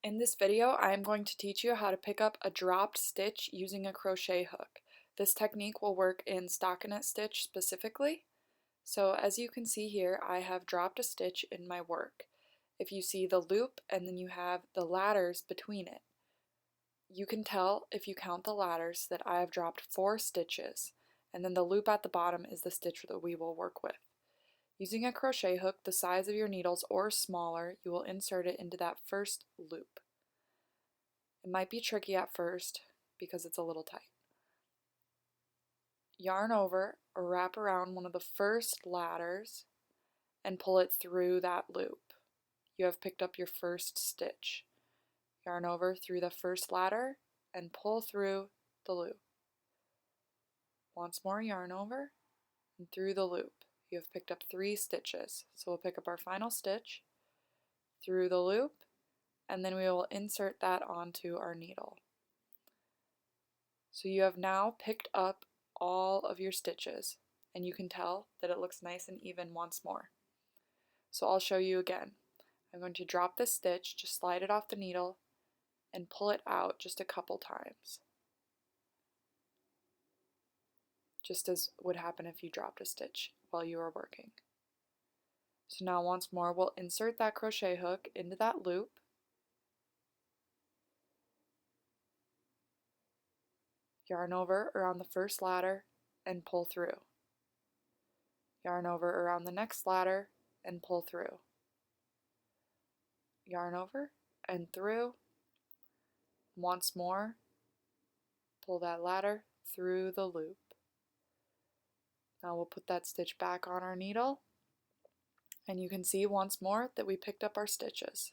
In this video, I am going to teach you how to pick up a dropped stitch using a crochet hook. This technique will work in stockinette stitch specifically. So as you can see here, I have dropped a stitch in my work. If you see the loop and then you have the ladders between it, you can tell if you count the ladders that I have dropped 4 stitches, and then the loop at the bottom is the stitch that we will work with. Using a crochet hook the size of your needles or smaller, you will insert it into that first loop. It might be tricky at first because it's a little tight. Yarn over or wrap around one of the first ladders and pull it through that loop. You have picked up your first stitch. Yarn over through the first ladder and pull through the loop. Once more, yarn over and through the loop. You have picked up 3 stitches. So we'll pick up our final stitch through the loop, and then we will insert that onto our needle. So you have now picked up all of your stitches, and you can tell that it looks nice and even once more. So I'll show you again. I'm going to drop this stitch, just slide it off the needle, and pull it out just a couple times. Just as would happen if you dropped a stitch while you were working. So now once more, we'll insert that crochet hook into that loop. Yarn over around the first ladder and pull through. Yarn over around the next ladder and pull through. Yarn over and through. Once more, pull that ladder through the loop. Now we'll put that stitch back on our needle, and you can see once more that we picked up our stitches.